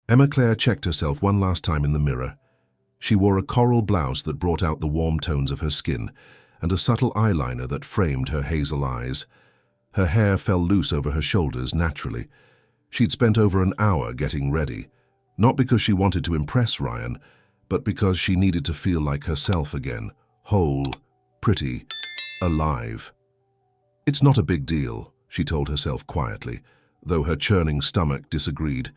Emma Claire checked herself one last time in the mirror. She wore a coral blouse that brought out the warm tones of her skin and a subtle eyeliner that framed her hazel eyes. Her hair fell loose over her shoulders naturally. She'd spent over an hour getting ready, not because she wanted to impress Ryan, but because she needed to feel like herself again, whole, pretty, alive. It's not a big deal, she told herself quietly, though her churning stomach disagreed.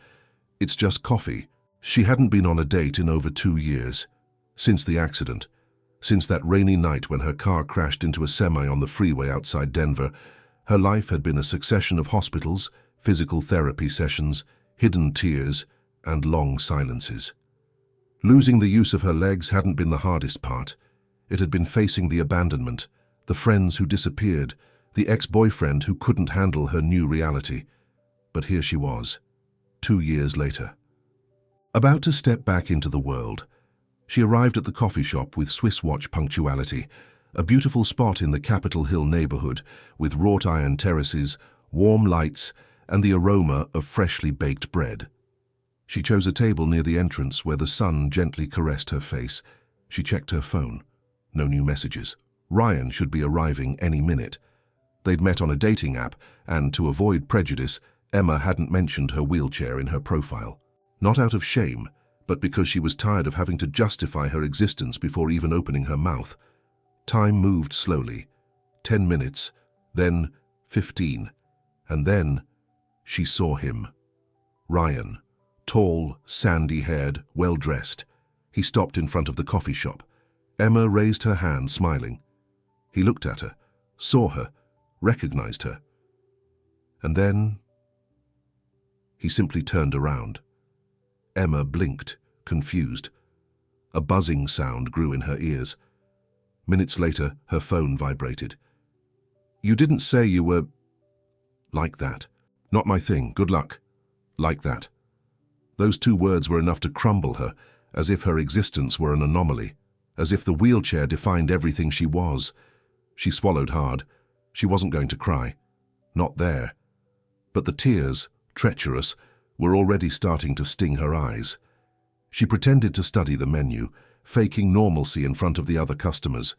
It's just coffee. She hadn't been on a date in over 2 years. Since the accident. Since that rainy night when her car crashed into a semi on the freeway outside Denver, her life had been a succession of hospitals, physical therapy sessions, hidden tears, and long silences. Losing the use of her legs hadn't been the hardest part. It had been facing the abandonment, the friends who disappeared, the ex-boyfriend who couldn't handle her new reality. But here she was, 2 years later. About to step back into the world, she arrived at the coffee shop with Swiss watch punctuality, a beautiful spot in the Capitol Hill neighborhood with wrought iron terraces, warm lights, and the aroma of freshly baked bread. She chose a table near the entrance where the sun gently caressed her face. She checked her phone. No new messages. Ryan should be arriving any minute. They'd met on a dating app, and to avoid prejudice, Emma hadn't mentioned her wheelchair in her profile. Not out of shame, but because she was tired of having to justify her existence before even opening her mouth. Time moved slowly. 10 minutes, then 15, and then she saw him. Ryan, tall, sandy-haired, well-dressed. He stopped in front of the coffee shop. Emma raised her hand, smiling. He looked at her, saw her, recognized her. And then he simply turned around. Emma blinked, confused. A buzzing sound grew in her ears. Minutes later, her phone vibrated. "You didn't say you were..." "Like that. Not my thing. Good luck." "Like that." Those 2 words were enough to crumble her, as if her existence were an anomaly, as if the wheelchair defined everything she was. She swallowed hard. She wasn't going to cry. Not there. But the tears, treacherous, were already starting to sting her eyes. She pretended to study the menu, faking normalcy in front of the other customers.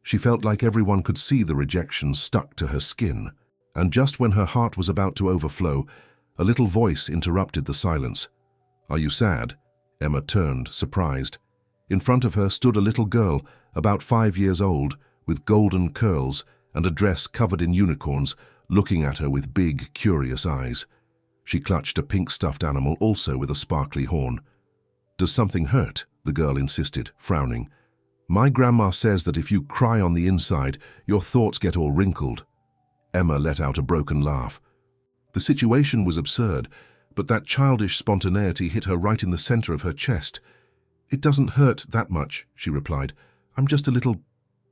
She felt like everyone could see the rejection stuck to her skin. And just when her heart was about to overflow, a little voice interrupted the silence. "Are you sad?" Emma turned, surprised. In front of her stood a little girl, about 5 years old, with golden curls and a dress covered in unicorns, looking at her with big, curious eyes. She clutched a pink stuffed animal, also with a sparkly horn. "Does something hurt?" the girl insisted, frowning. "My grandma says that if you cry on the inside, your thoughts get all wrinkled." Emma let out a broken laugh. The situation was absurd, but that childish spontaneity hit her right in the center of her chest. "It doesn't hurt that much," she replied. "I'm just a little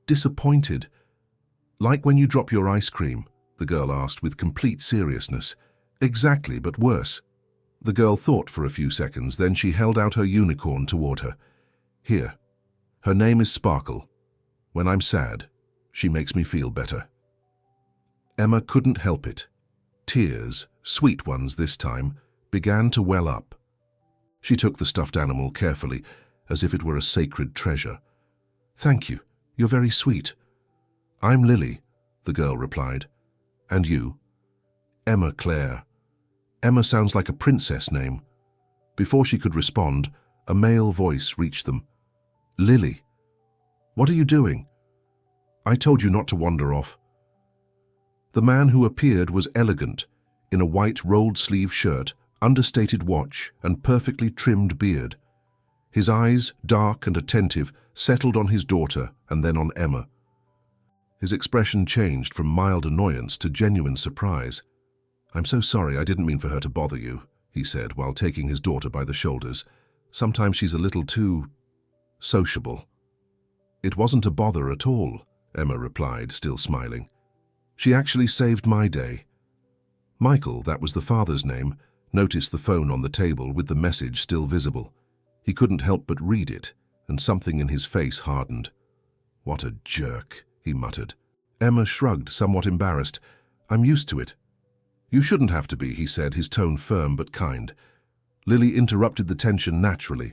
disappointed." "Like when you drop your ice cream?" the girl asked with complete seriousness. "Exactly, but worse." The girl thought for a few seconds, then she held out her unicorn toward her. "Here. Her name is Sparkle. When I'm sad, she makes me feel better." Emma couldn't help it. Tears, sweet ones this time, began to well up. She took the stuffed animal carefully, as if it were a sacred treasure. "Thank you. You're very sweet." "I'm Lily," the girl replied. "And you?" "Emma Claire." Emma sounds like a princess name. Before she could respond, a male voice reached them. "Lily, what are you doing?" "I told you not to wander off." The man who appeared was elegant, in a white rolled-sleeve shirt, understated watch, and perfectly trimmed beard. His eyes, dark and attentive, settled on his daughter and then on Emma. His expression changed from mild annoyance to genuine surprise. "I'm so sorry, I didn't mean for her to bother you," he said while taking his daughter by the shoulders. "Sometimes she's a little too sociable." "It wasn't a bother at all," Emma replied, still smiling. "She actually saved my day." Michael, that was the father's name, noticed the phone on the table with the message still visible. He couldn't help but read it, and something in his face hardened. "What a jerk," he muttered. Emma shrugged, somewhat embarrassed. "I'm used to it." "You shouldn't have to be," he said, his tone firm but kind. Lily interrupted the tension naturally.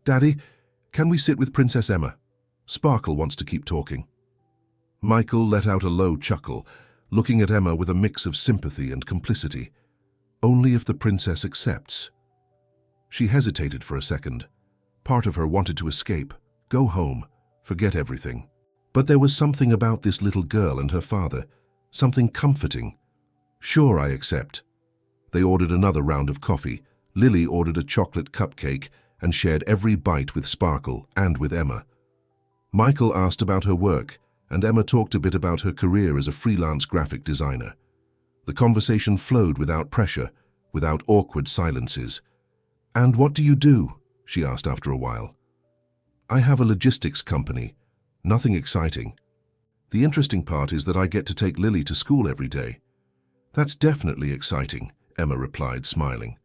"Daddy, can we sit with Princess Emma? Sparkle wants to keep talking." Michael let out a low chuckle, looking at Emma with a mix of sympathy and complicity. "Only if the princess accepts." She hesitated for a second. Part of her wanted to escape, go home, forget everything. But there was something about this little girl and her father, something comforting. "Sure, I accept." They ordered another round of coffee. Lily ordered a chocolate cupcake and shared every bite with Sparkle and with Emma. Michael asked about her work, and Emma talked a bit about her career as a freelance graphic designer. The conversation flowed without pressure, without awkward silences. "And what do you do?" she asked after a while. "I have a logistics company. Nothing exciting. The interesting part is that I get to take Lily to school every day." "That's definitely exciting," Emma replied, smiling.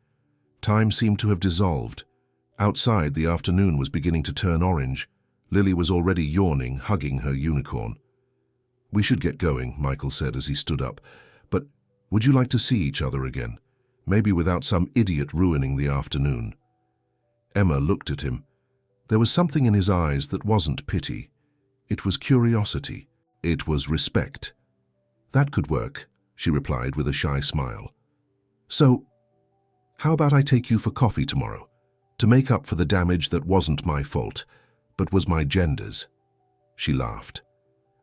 Time seemed to have dissolved. Outside, the afternoon was beginning to turn orange. Lily was already yawning, hugging her unicorn. "We should get going," Michael said as he stood up. "But would you like to see each other again? Maybe without some idiot ruining the afternoon." Emma looked at him. There was something in his eyes that wasn't pity. It was curiosity. It was respect. "That could work," she replied with a shy smile. "So, how about I take you for coffee tomorrow, to make up for the damage that wasn't my fault, but was my gender's?" She laughed.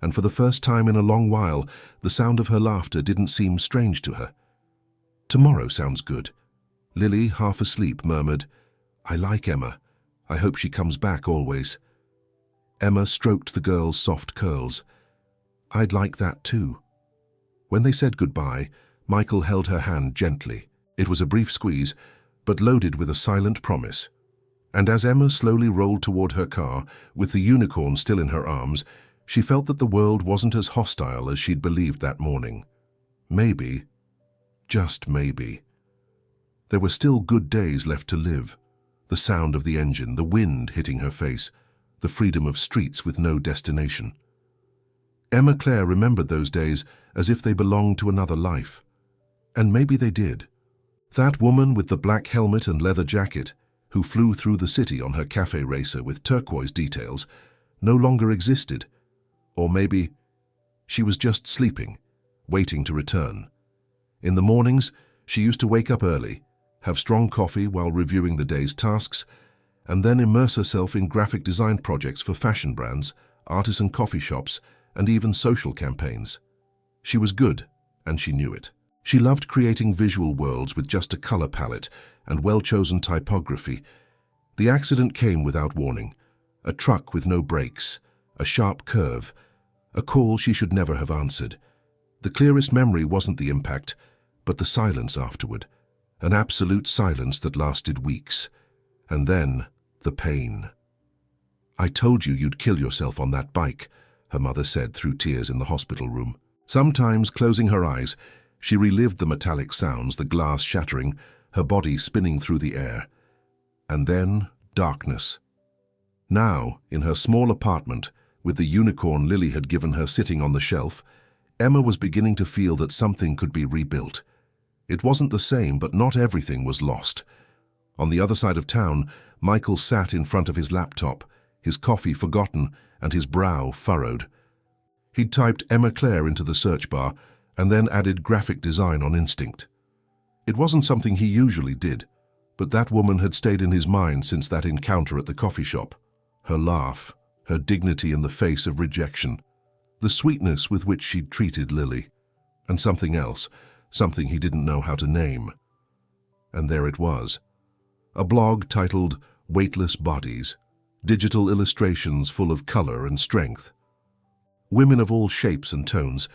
And for the first time in a long while, the sound of her laughter didn't seem strange to her. "Tomorrow sounds good." Lily, half asleep, murmured, "I like Emma. I hope she comes back always." Emma stroked the girl's soft curls. "I'd like that too." When they said goodbye, Michael held her hand gently. It was a brief squeeze, but loaded with a silent promise. And as Emma slowly rolled toward her car, with the unicorn still in her arms, she felt that the world wasn't as hostile as she'd believed that morning. Maybe, just maybe, there were still good days left to live. The sound of the engine, the wind hitting her face, the freedom of streets with no destination. Emma Claire remembered those days as if they belonged to another life. And maybe they did. That woman with the black helmet and leather jacket, who flew through the city on her café racer with turquoise details, no longer existed. Or maybe she was just sleeping, waiting to return. In the mornings, she used to wake up early, have strong coffee while reviewing the day's tasks, and then immerse herself in graphic design projects for fashion brands, artisan coffee shops, and even social campaigns. She was good, and she knew it. She loved creating visual worlds with just a color palette and well-chosen typography. The accident came without warning. A truck with no brakes, a sharp curve, a call she should never have answered. The clearest memory wasn't the impact, but the silence afterward. An absolute silence that lasted weeks. And then, the pain. "I told you you'd kill yourself on that bike," her mother said through tears in the hospital room. Sometimes, closing her eyes, she relived the metallic sounds, the glass shattering, her body spinning through the air. And then, darkness. Now, in her small apartment, with the unicorn Lily had given her sitting on the shelf, Emma was beginning to feel that something could be rebuilt. It wasn't the same, but not everything was lost. On the other side of town, Michael sat in front of his laptop, his coffee forgotten and his brow furrowed. He'd typed Emma Claire into the search bar and then added graphic design on instinct. It wasn't something he usually did, but that woman had stayed in his mind since that encounter at the coffee shop. Her laugh, her dignity in the face of rejection, the sweetness with which she'd treated Lily, and something else, something he didn't know how to name. And there it was, a blog titled Weightless Bodies, digital illustrations full of color and strength. Women of all shapes and tones,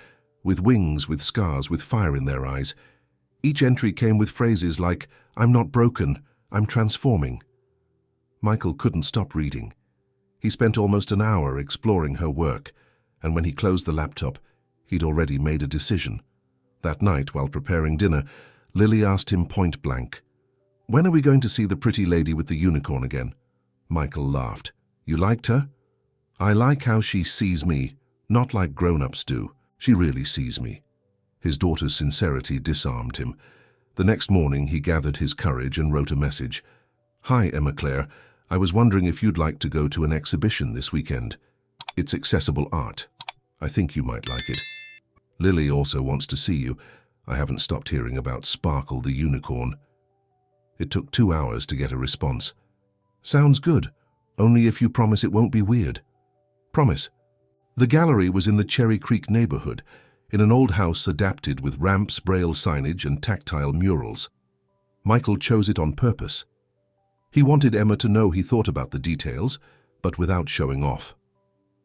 with wings, with scars, with fire in their eyes. Each entry came with phrases like, "I'm not broken, I'm transforming." Michael couldn't stop reading. He spent almost an hour exploring her work, and when he closed the laptop, he'd already made a decision. That night, while preparing dinner, Lily asked him point blank, "When are we going to see the pretty lady with the unicorn again?" Michael laughed. "You liked her?" "I like how she sees me, not like grown-ups do. She really sees me." His daughter's sincerity disarmed him. The next morning he gathered his courage and wrote a message. "Hi, Emma Claire. I was wondering if you'd like to go to an exhibition this weekend. It's accessible art. I think you might like it. Lily also wants to see you. I haven't stopped hearing about Sparkle the unicorn." It took 2 hours to get a response. "Sounds good, only if you promise it won't be weird." "Promise." The gallery was in the Cherry Creek neighborhood, in an old house adapted with ramps, braille signage, and tactile murals. Michael chose it on purpose. He wanted Emma to know he thought about the details, but without showing off.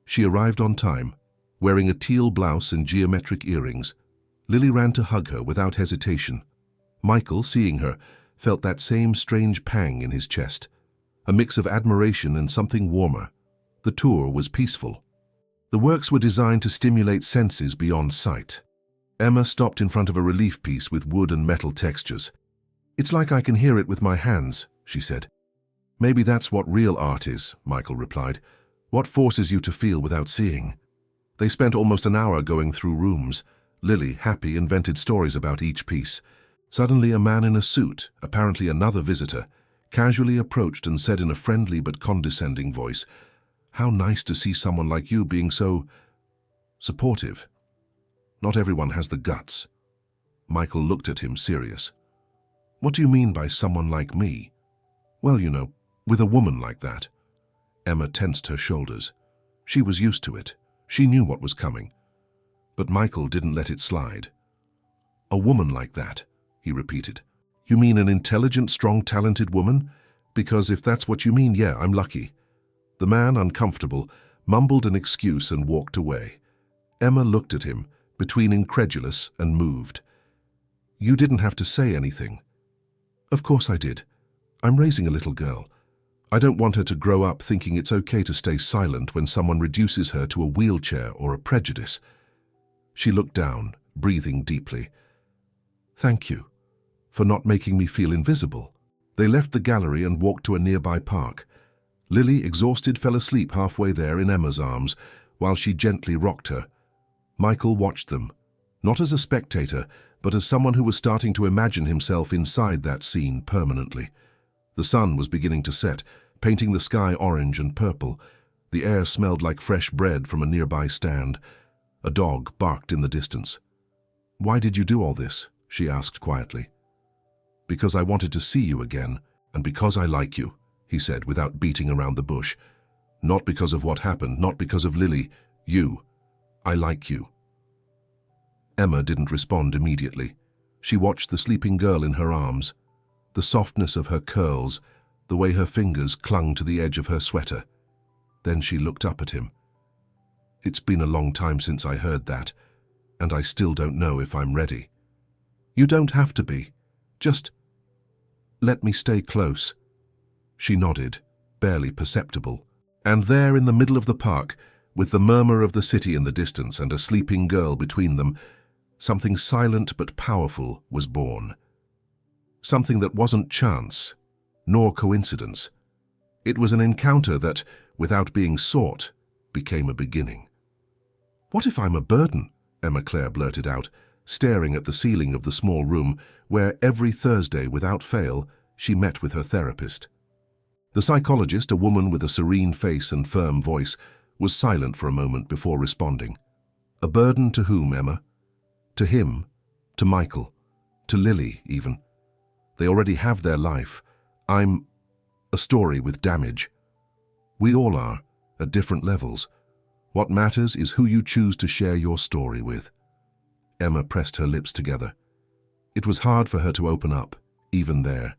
She arrived on time, wearing a teal blouse and geometric earrings. Lily ran to hug her without hesitation. Michael, seeing her, felt that same strange pang in his chest, a mix of admiration and something warmer. The tour was peaceful. The works were designed to stimulate senses beyond sight. Emma stopped in front of a relief piece with wood and metal textures. "It's like I can hear it with my hands," she said. "Maybe that's what real art is," Michael replied. "What forces you to feel without seeing?" They spent almost an hour going through rooms. Lily, happy, invented stories about each piece. Suddenly a man in a suit, apparently another visitor, casually approached and said in a friendly but condescending voice, "How nice to see someone like you being so supportive. Not everyone has the guts." Michael looked at him, serious. "What do you mean by someone like me?" "Well, you know, with a woman like that." Emma tensed her shoulders. She was used to it. She knew what was coming. But Michael didn't let it slide. "A woman like that," he repeated. "You mean an intelligent, strong, talented woman? Because if that's what you mean, yeah, I'm lucky." The man, uncomfortable, mumbled an excuse and walked away. Emma looked at him, between incredulous and moved. "You didn't have to say anything." "Of course I did. I'm raising a little girl. I don't want her to grow up thinking it's okay to stay silent when someone reduces her to a wheelchair or a prejudice." She looked down, breathing deeply. "Thank you for not making me feel invisible." They left the gallery and walked to a nearby park. Lily, exhausted, fell asleep halfway there in Emma's arms, while she gently rocked her. Michael watched them, not as a spectator, but as someone who was starting to imagine himself inside that scene permanently. The sun was beginning to set, painting the sky orange and purple. The air smelled like fresh bread from a nearby stand. A dog barked in the distance. "Why did you do all this?" she asked quietly. "Because I wanted to see you again, and because I like you," he said without beating around the bush. "Not because of what happened, not because of Lily. You. I like you." Emma didn't respond immediately. She watched the sleeping girl in her arms, the softness of her curls, the way her fingers clung to the edge of her sweater. Then she looked up at him. "It's been a long time since I heard that, and I still don't know if I'm ready." "You don't have to be. Just let me stay close." She nodded, barely perceptible. And there in the middle of the park, with the murmur of the city in the distance and a sleeping girl between them, something silent but powerful was born. Something that wasn't chance, nor coincidence. It was an encounter that, without being sought, became a beginning. "What if I'm a burden?" Emma Claire blurted out, staring at the ceiling of the small room where every Thursday, without fail, she met with her therapist. The psychologist, a woman with a serene face and firm voice, was silent for a moment before responding. "A burden to whom, Emma?" "To him, to Michael, to Lily, even. They already have their life. I'm a story with damage. We all are, at different levels. What matters is who you choose to share your story with." Emma pressed her lips together. It was hard for her to open up, even there.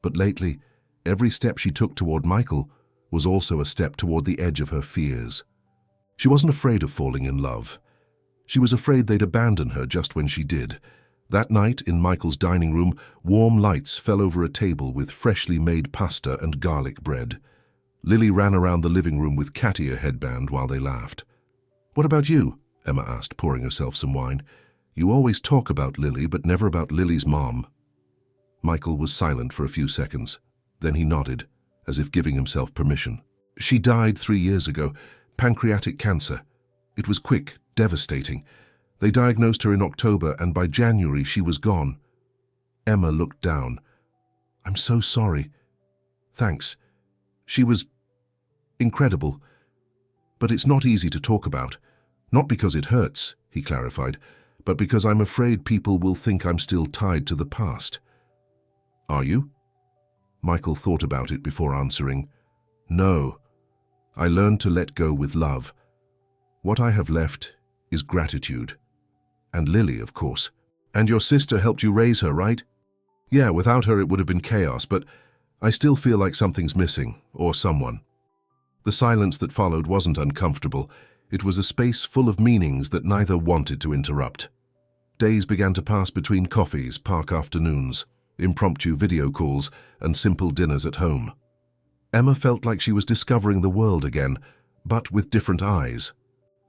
But lately, every step she took toward Michael was also a step toward the edge of her fears. She wasn't afraid of falling in love. She was afraid they'd abandon her just when she did. That night, in Michael's dining room, warm lights fell over a table with freshly made pasta and garlic bread. Lily ran around the living room with cat ear headband while they laughed. "What about you?" Emma asked, pouring herself some wine. "You always talk about Lily, but never about Lily's mom." Michael was silent for a few seconds. Then he nodded, as if giving himself permission. "She died 3 years ago. Pancreatic cancer. It was quick, devastating. They diagnosed her in October, and by January she was gone." Emma looked down. "I'm so sorry. Thanks. She was incredible. But it's not easy to talk about. Not because it hurts," he clarified, "but because I'm afraid people will think I'm still tied to the past." "Are you?" Michael thought about it before answering. "No. I learned to let go with love. What I have left is gratitude. And Lily, of course. And your sister helped you raise her, right?" "Yeah, without her it would have been chaos, but I still feel like something's missing, or someone." The silence that followed wasn't uncomfortable. It was a space full of meanings that neither wanted to interrupt. Days began to pass between coffees, park afternoons, impromptu video calls, and simple dinners at home. Emma felt like she was discovering the world again, but with different eyes.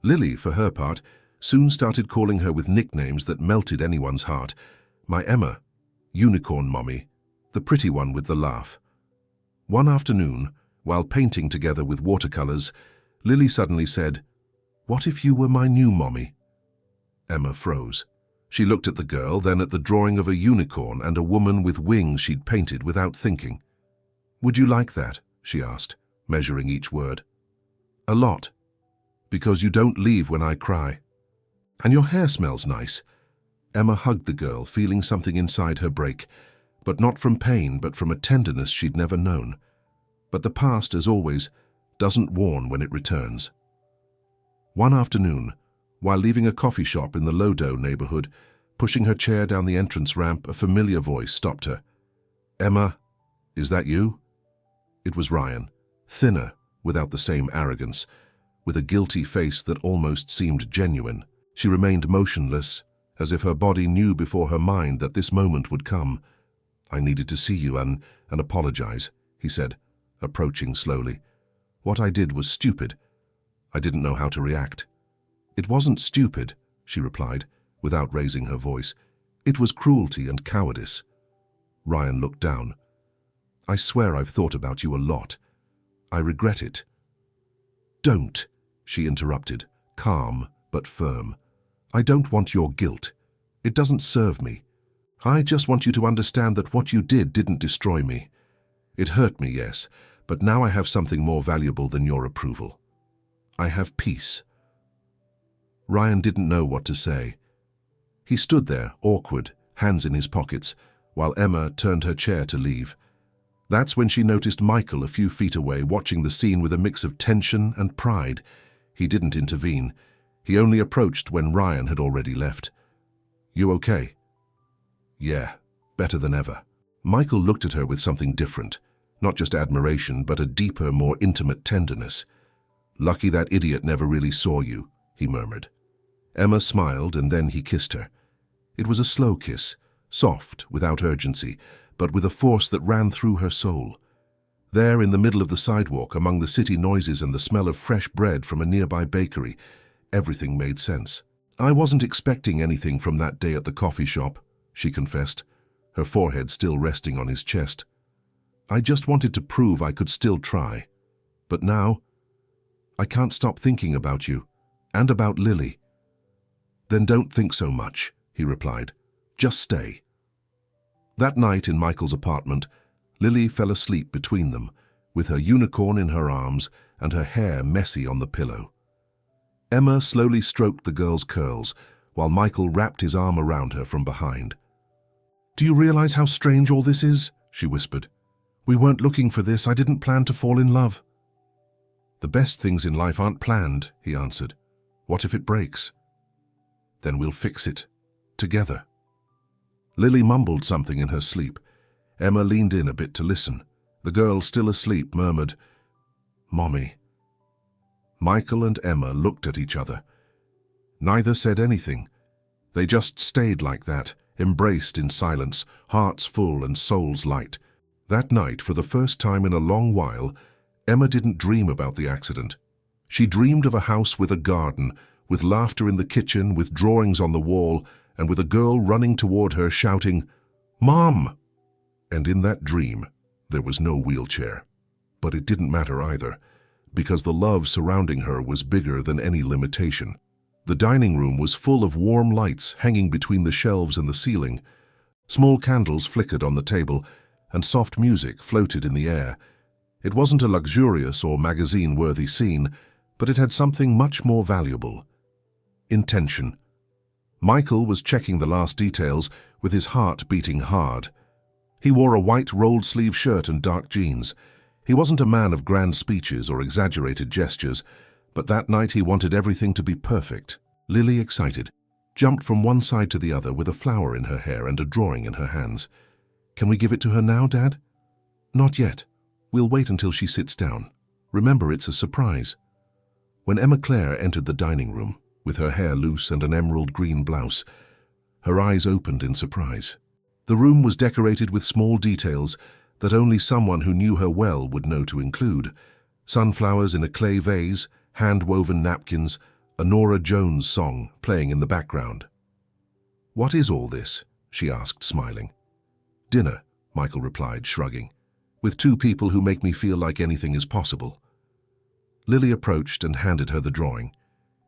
Lily, for her part, soon started calling her with nicknames that melted anyone's heart. "My Emma," "Unicorn Mommy," the pretty one with the laugh. One afternoon, while painting together with watercolors, Lily suddenly said, "What if you were my new mommy?" Emma froze. She looked at the girl, then at the drawing of a unicorn and a woman with wings she'd painted without thinking. "Would you like that?" she asked, measuring each word. "A lot. Because you don't leave when I cry. And your hair smells nice." Emma hugged the girl, feeling something inside her break, but not from pain, but from a tenderness she'd never known. But the past, as always, doesn't warn when it returns. One afternoon, while leaving a coffee shop in the Lodo neighborhood, pushing her chair down the entrance ramp, a familiar voice stopped her. "Emma, is that you?" It was Ryan, thinner, without the same arrogance, with a guilty face that almost seemed genuine. She remained motionless, as if her body knew before her mind that this moment would come. "I needed to see you and apologize," he said, approaching slowly. "What I did was stupid. I didn't know how to react." "It wasn't stupid," she replied, without raising her voice. "It was cruelty and cowardice." Ryan looked down. "I swear I've thought about you a lot. I regret it." "Don't," she interrupted, calm but firm. "I don't want your guilt. It doesn't serve me. I just want you to understand that what you did didn't destroy me. It hurt me, yes, but now I have something more valuable than your approval. I have peace." Ryan didn't know what to say. He stood there, awkward, hands in his pockets, while Emma turned her chair to leave. That's when she noticed Michael a few feet away, watching the scene with a mix of tension and pride. He didn't intervene. He only approached when Ryan had already left. "You okay?" "Yeah, better than ever." Michael looked at her with something different, not just admiration, but a deeper, more intimate tenderness. "Lucky that idiot never really saw you," he murmured. Emma smiled, and then he kissed her. It was a slow kiss, soft, without urgency, but with a force that ran through her soul. There, in the middle of the sidewalk, among the city noises and the smell of fresh bread from a nearby bakery, everything made sense. "I wasn't expecting anything from that day at the coffee shop," she confessed, her forehead still resting on his chest. "I just wanted to prove I could still try. But now, I can't stop thinking about you, and about Lily." "Then don't think so much," he replied. "Just stay." That night in Michael's apartment, Lily fell asleep between them, with her unicorn in her arms and her hair messy on the pillow. Emma slowly stroked the girl's curls, while Michael wrapped his arm around her from behind. "Do you realize how strange all this is?" she whispered. "We weren't looking for this. I didn't plan to fall in love." "The best things in life aren't planned," he answered. "What if it breaks? Then we'll fix it. Together." Lily mumbled something in her sleep. Emma leaned in a bit to listen. The girl, still asleep, murmured, "Mommy." Michael and Emma looked at each other. Neither said anything. They just stayed like that, embraced in silence, hearts full and souls light. That night, for the first time in a long while, Emma didn't dream about the accident. She dreamed of a house with a garden, with laughter in the kitchen, with drawings on the wall, and with a girl running toward her shouting, "Mom!" And in that dream, there was no wheelchair. But it didn't matter either, because the love surrounding her was bigger than any limitation. The dining room was full of warm lights hanging between the shelves and the ceiling. Small candles flickered on the table, and soft music floated in the air. It wasn't a luxurious or magazine-worthy scene, but it had something much more valuable: intention. Michael was checking the last details, with his heart beating hard. He wore a white rolled-sleeve shirt and dark jeans. He wasn't a man of grand speeches or exaggerated gestures, but that night he wanted everything to be perfect. Lily, excited, jumped from one side to the other with a flower in her hair and a drawing in her hands. "Can we give it to her now, Dad?" "Not yet. We'll wait until she sits down. Remember, it's a surprise." When Emma Claire entered the dining room, with her hair loose and an emerald green blouse, her eyes opened in surprise. The room was decorated with small details that only someone who knew her well would know to include: sunflowers in a clay vase, hand-woven napkins, a Nora Jones song playing in the background. "What is all this?" she asked, smiling. "Dinner," Michael replied, shrugging, "with two people who make me feel like anything is possible." Lily approached and handed her the drawing.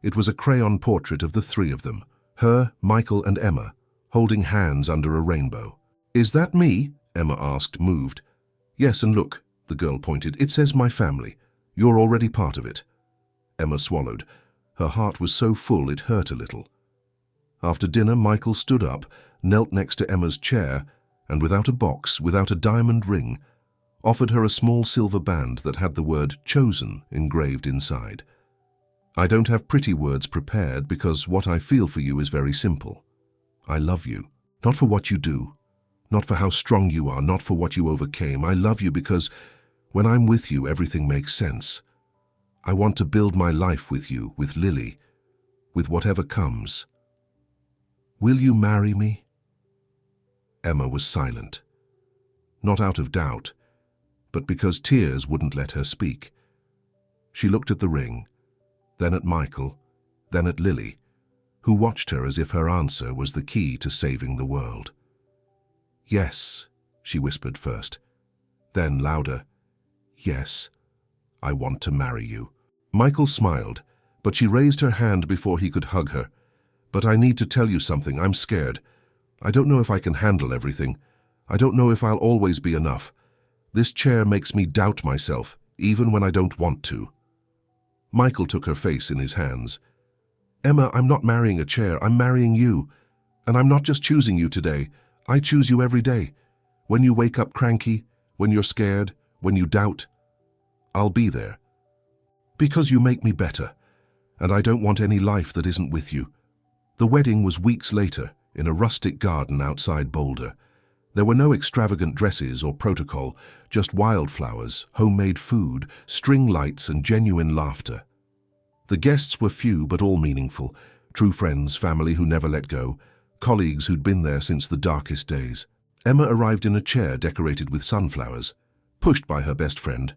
It was a crayon portrait of the three of them, her, Michael, and Emma, holding hands under a rainbow. "Is that me?" Emma asked, moved. "Yes, and look," the girl pointed, "it says my family. You're already part of it." Emma swallowed. Her heart was so full it hurt a little. After dinner, Michael stood up, knelt next to Emma's chair, and without a box, without a diamond ring, offered her a small silver band that had the word "chosen" engraved inside. "I don't have pretty words prepared because what I feel for you is very simple. I love you, not for what you do, not for how strong you are, not for what you overcame. I love you because when I'm with you, everything makes sense. I want to build my life with you, with Lily, with whatever comes. Will you marry me?" Emma was silent, not out of doubt, but because tears wouldn't let her speak. She looked at the ring, then at Michael, then at Lily, who watched her as if her answer was the key to saving the world. "Yes," she whispered first, then louder, "Yes, I want to marry you." Michael smiled, but she raised her hand before he could hug her. "But I need to tell you something. I'm scared. I don't know if I can handle everything. I don't know if I'll always be enough. This chair makes me doubt myself, even when I don't want to." Michael took her face in his hands. "Emma, I'm not marrying a chair. I'm marrying you. And I'm not just choosing you today. I choose you every day. When you wake up cranky, when you're scared, when you doubt, I'll be there. Because you make me better, and I don't want any life that isn't with you." The wedding was weeks later, in a rustic garden outside Boulder. There were no extravagant dresses or protocol, just wildflowers, homemade food, string lights, and genuine laughter. The guests were few but all meaningful: true friends, family who never let go, colleagues who'd been there since the darkest days. Emma arrived in a chair decorated with sunflowers, pushed by her best friend,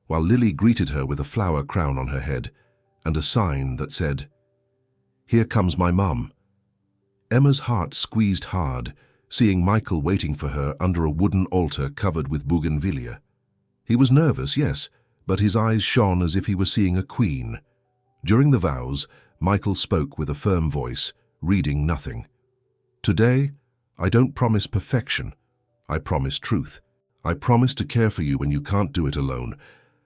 while Lily greeted her with a flower crown on her head and a sign that said, "Here comes my mum." Emma's heart squeezed hard, seeing Michael waiting for her under a wooden altar covered with bougainvillea. He was nervous, yes, but his eyes shone as if he were seeing a queen. During the vows, Michael spoke with a firm voice, reading nothing. "Today, I don't promise perfection. I promise truth. I promise to care for you when you can't do it alone,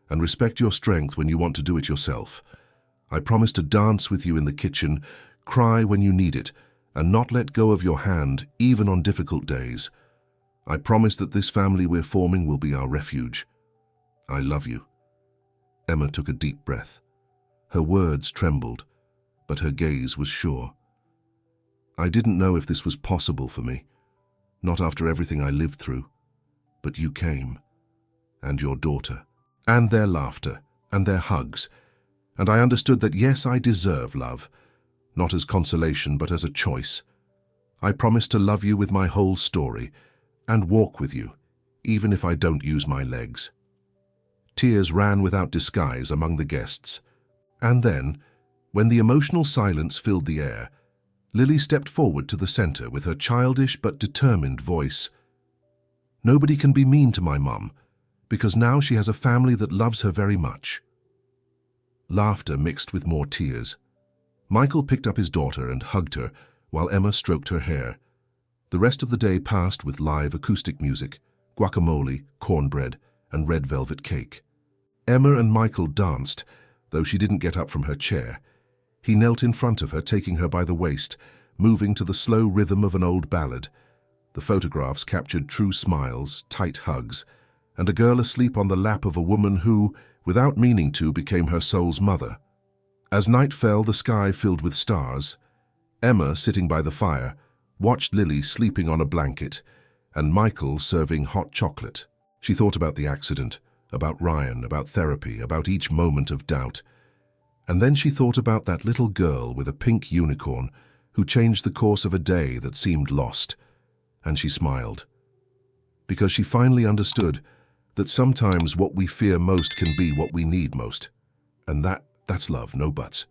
and respect your strength when you want to do it yourself. I promise to dance with you in the kitchen, cry when you need it, and not let go of your hand, even on difficult days. I promise that this family we're forming will be our refuge. I love you." Emma took a deep breath. Her words trembled, but her gaze was sure. "I didn't know if this was possible for me, not after everything I lived through, but you came, and your daughter, and their laughter, and their hugs, and I understood that yes, I deserve love, not as consolation but as a choice. I promise to love you with my whole story, and walk with you, even if I don't use my legs." Tears ran without disguise among the guests, and then, when the emotional silence filled the air, Lily stepped forward to the center with her childish but determined voice. "Nobody can be mean to my mum, because now she has a family that loves her very much." Laughter mixed with more tears. Michael picked up his daughter and hugged her while Emma stroked her hair. The rest of the day passed with live acoustic music, guacamole, cornbread, and red velvet cake. Emma and Michael danced, though she didn't get up from her chair. He knelt in front of her, taking her by the waist, moving to the slow rhythm of an old ballad. The photographs captured true smiles, tight hugs, and a girl asleep on the lap of a woman who, without meaning to, became her soul's mother. As night fell, the sky filled with stars. Emma, sitting by the fire, watched Lily sleeping on a blanket, and Michael serving hot chocolate. She thought about the accident, about Ryan, about therapy, about each moment of doubt. And then she thought about that little girl with a pink unicorn who changed the course of a day that seemed lost. And she smiled, because she finally understood that sometimes what we fear most can be what we need most. And that's love, no buts.